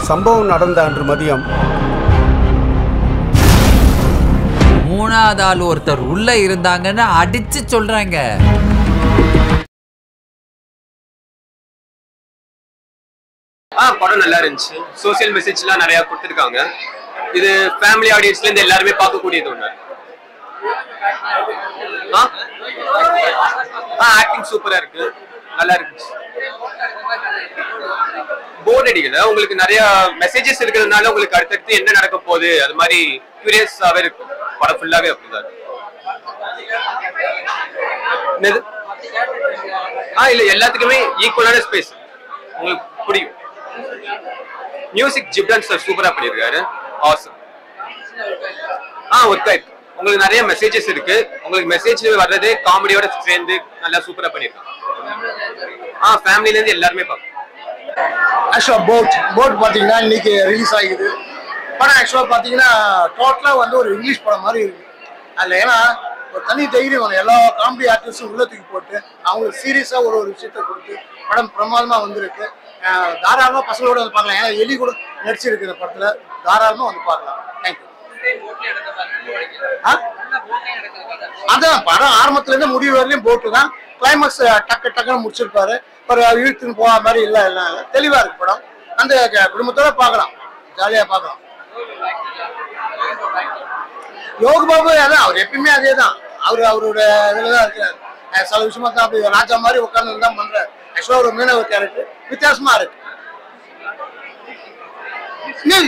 சம்பவம் நடந்த அன்று மதியம் மூணாவது ஆள் ஒருத்தர் உள்ள இருந்தாங்கன்னு அடிச்சு சொல்றாங்க. படம் நல்லா இருந்துச்சு. சோசியல் மெசேஜ்லாம் நிறைய கொடுத்துருக்காங்க. இது ஃபேமிலி ஆடியன்ஸ்ல இருந்து எல்லாருமே பார்க்கக்கூடியது ஒண்ணு. ஆக்டிங் சூப்பரா இருக்கு, நல்லா இருந்துச்சு. போர்ட் அடிக்கல. உங்களுக்கு நிறைய மெசேஜஸ் இருக்கிறதுனால உங்களுக்கு அடுத்தடுத்து என்ன நடக்க போகுது அது மாதிரி கியூரியஸாவே இருக்கு. படம் ஃபுல்லாவே அப்படிதான். இல்ல எல்லாத்துக்குமே ஈக்குவலான ஸ்பேஸ் உங்களுக்கு பிடிக்கும். மியூசிக் ஜிப்ரான் சார் சூப்பரா பண்ணிருக்காரு. ஆசம். ஒர்க் ஆயிருக்கு. உங்களுக்கு நிறைய மெசேஜஸ் இருக்கு. உங்களுக்கு மெசேஜ் வர்றது காமெடியோட சேர்ந்து நல்லா சூப்பரா பண்ணிருக்காங்க. ஃபேமிலில இருந்து எல்லாருமே பார்க்கலாம். ஆக்சுவலா போட் பாத்தீங்கன்னா இன்னைக்கு ரிலீஸ் ஆகிது. படம் ஆக்சுவலா பாத்தீங்கன்னா டோட்டலா வந்து ஒரு இங்கிலீஷ் படம் மாதிரி இருக்கு. அதுல ஏன்னா ஒரு தனி தைரியம் எல்லா காமெடி ஆர்டிஸ்டும் உள்ள தூக்கி போட்டு அவங்களுக்கு சீரியஸா ஒரு விஷயத்த கொடுத்து படம் பிரமாதமா வந்திருக்கு. தாராளமா பசங்களோட வந்து பார்க்கலாம். ஏன்னா எலி கூட நடிச்சிருக்கு இந்த படத்துல. தாராளமா வந்து பார்க்கலாம். தேங்க்யூ. அதான் படம் ஆரம்பத்துல இருந்து முடிவு வரையிலும் போட்டு தான். கிளைமேக்ஸ் டக்குன்னு முடிச்சிருப்பாரு. ஒரு இழுத்துன்னு போக மாதிரி இல்ல தெளிவா இருக்கு படம். அந்த குடும்பத்தோட பார்க்கலாம், ஜாலியா பார்க்கலாம். யோகி பாபு அதான் அவர் எப்பயுமே அதே தான். அவரோட இதுலதான் இருக்காரு. சில விஷயமா தான் அப்படி ராஜா மாதிரி உட்கார்ந்து தான் பண்றாரு. ஆக்சுவலா ஒரு மீனவர் கேரக்டர் வித்தியாசமா இருக்கு.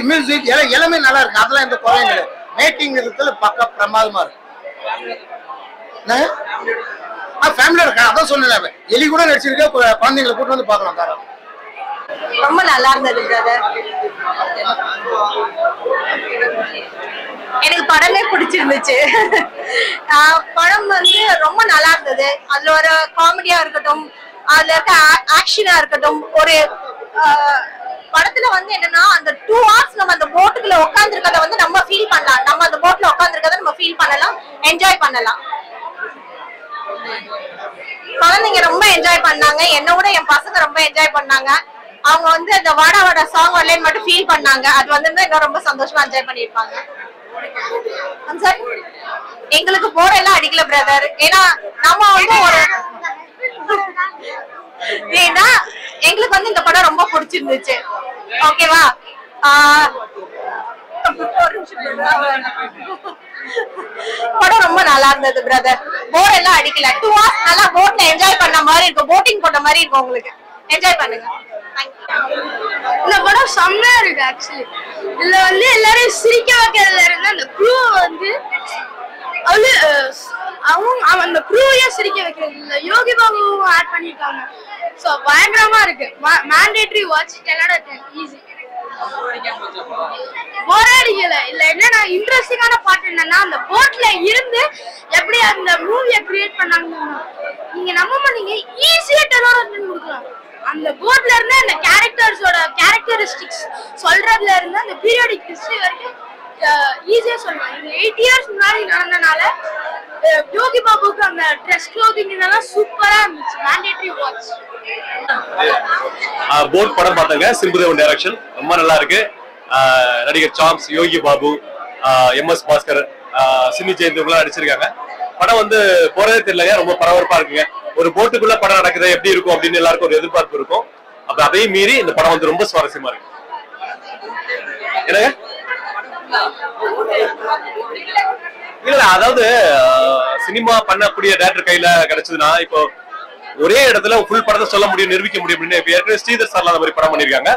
மியூசிக் எல்லாமே நல்லா இருக்கு. அதெல்லாம் எந்த குறையும் கிடையாது. மேக்கிங் இருக்கிறதுல பக்க பிரமாதமா இருக்கு. ஃபேமிலியா இருக்கா அதான் சொன்னேன். எலி கூட நடிச்சிருக்க. குழந்தைங்களை கூட்டு வந்து பார்க்கலாம். தாராளம். ரொம்ப நல்லா இருந்தது பிரதர். எனக்கு படமே பிடிச்சிருந்துச்சு. படம் வந்து ரொம்ப நல்லா இருந்தது. அதுல ஒரு காமெடியா இருக்கட்டும், அதுல இருக்க ஆக்ஷனா இருக்கட்டும், ஒரு படத்துல வந்து என்னன்னா அந்த 2 hours நம்ம அந்த போட்டுக்குள்ள உட்காந்துருக்கத வந்து நம்ம ஃபீல் பண்ணலாம். நம்ம அந்த போட்ல உட்காந்துருக்கத நம்ம ஃபீல் பண்ணலாம், என்ஜாய் பண்ணலாம். குழந்தைங்க ரொம்ப என்ஜாய் பண்ணாங்க. என்ன விட என் பசங்க ரொம்ப என்ஜாய் பண்ணாங்க. அவங்க வந்து அந்த வாடா வாடா சாங் வரலன்னு மட்டும் ஃபீல் பண்ணாங்க. அது வந்து இன்னும் ரொம்ப சந்தோஷமா என்ஜாய் பண்ணிருப்பாங்க. எங்களுக்கு போர் எல்லாம் அடிக்கல பிரதர். ஏன்னா நம்ம வந்து ஏன்னா எங்களுக்கு வந்து இந்த படம் ரொம்ப பிடிச்சிருந்துச்சு. ஓகேவா? படம் ரொம்ப நல்லா இருந்தது பிரதர். போர் எல்லாம் அடிக்கல. 2 hours நல்லா போட்ல என்ஜாய் பண்ண மாதிரி இருக்கும். போட்டிங் போட்ட மாதிரி இருக்கும். உங்களுக்கு என்ஜாய் பண்ணுங்க. இந்த படம் செம்மையா இருக்கு. ஆக்சுவலி இதுல வந்து எல்லாரும் சிரிக்க வைக்கிறதுல இருந்து அந்த க்ரூ வந்து அவங்க அந்த க்ரூவையே சிரிக்க வைக்கிறது இல்ல. யோகி பாபுவும் ஆட் பண்ணிருக்காங்க. சோ பயங்கரமா இருக்கு. Mandatory watch 10 out of 10 easy. Bore அடிக்கல. இல்ல என்னன்னா இன்ட்ரெஸ்டிங்கான பார்ட் என்னன்னா அந்த போட்ல இருந்து எப்படி அந்த மூவியை கிரியேட் பண்ணாங்க. நீங்க நம்ப மாட்டீங்க, ஈஸியா 10 out of 10 கொடுக்கலாம். அந்த போர்ட்ல இருந்து அந்த கேரக்டர்ஸோட கேரக்டரிஸ்டிக்ஸ் சொல்றதுல இருந்து அந்த பீரியாடிக் ஹிஸ்டரி வரைக்கும் ஈஸியா சொல்லலாம். இந்த 8 years முன்னாடி நடந்தனால யோகி பாபுக்கு அந்த ட்ரெஸ் க்ளோதிங் இதெல்லாம் சூப்பரா இருந்துச்சு. Mandatory watch. போட் படம் பார்த்தாங்க. சிம்புதேவன் டைரக்ஷன் ரொம்ப நல்லா இருக்கு. நடிகர் சாம்ஸ், யோகி பாபு, MS பாஸ்கர், சிமி ஜெயந்தி எல்லாம் நடிச்சிருக்காங்க. படம் வந்து போறதே தெரியலங்க. ரொம்ப பரபரப்பா இருக்குங்க. ஒரு போட்டுக்குள்ள படம் நடக்குது எப்படி இருக்கும் அப்படின்னு எல்லாருக்கும் ஒரு எதிர்பார்ப்பு இருக்கும். அப்ப அதையும் மீறி இந்த படம் வந்து ரொம்ப சுவாரஸ்யமா இருக்கு. என்னங்க இல்ல அதாவது சினிமா பண்ணக்கூடிய டேரக்டர் கையில கிடைச்சதுன்னா இப்போ ஒரே இடத்துல ஃபுல் படத்தை சொல்ல முடியும், நிரூபிக்க முடியும் அப்படின்னு இப்ப ஏற்கனவே ஸ்ரீதர் சார்ல அந்த மாதிரி படம் பண்ணிருக்காங்க.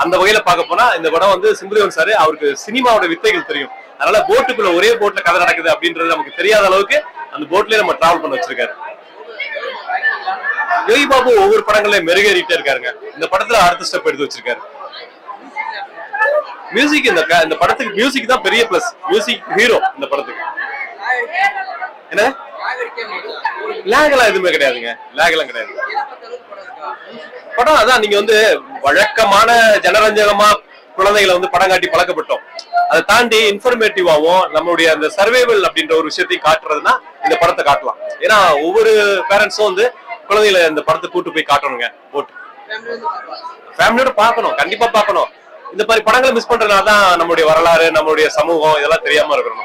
அந்த வகையில பார்க்க போனா இந்த படம் வந்து சிம்புதேவன் சார் அவருக்கு சினிமாவோட வித்தைகள் தெரியும். அதனால போட்டுக்குள்ள ஒரே போட்ல கதை நடக்குது அப்படின்றது நமக்கு தெரியாத அளவுக்கு அந்த போட்லயே நம்ம டிராவல் பண்ண வச்சிருக்காரு. யோகி பாபு ஒவ்வொரு படங்களையும் மெருகேறிட்டே இருக்காருங்க. இந்த படத்துல அடுத்த ஸ்டெப் எடுத்து வச்சிருக்காரு. மியூசிக் இந்த படத்துக்கு மியூசிக் தான் பெரிய பிளஸ். மியூசிக் ஹீரோ இந்த படத்துக்கு. என்ன லேக் எல்லாம் எதுவுமே கிடையாதுங்க. லேக் எல்லாம் கிடையாது. படம் அதான் நீங்க வந்து வழக்கமான ஜனரஞ்சகமா குழந்தைகளை வந்து படம் காட்டி பழக்கப்பட்டோம். அதை தாண்டி இன்ஃபர்மேட்டிவாவும் நம்மளுடைய அந்த சர்வைவல் அப்படின்ற ஒரு விஷயத்தையும் காட்டுறதுன்னா இந்த படத்தை காட்டலாம். ஏன்னா ஒவ்வொரு பேரண்ட்ஸும் வந்து குழந்தைகளை இந்த படத்தை கூட்டு போய் காட்டணுங்க. போட்டு ஃபேமிலியோட பார்க்கணும், கண்டிப்பா பார்க்கணும். இந்த மாதிரி படங்களை மிஸ் பண்றதுனால தான் நம்மளுடைய வரலாறு, நம்மளுடைய சமூகம் இதெல்லாம் தெரியாம இருக்கிறோம்.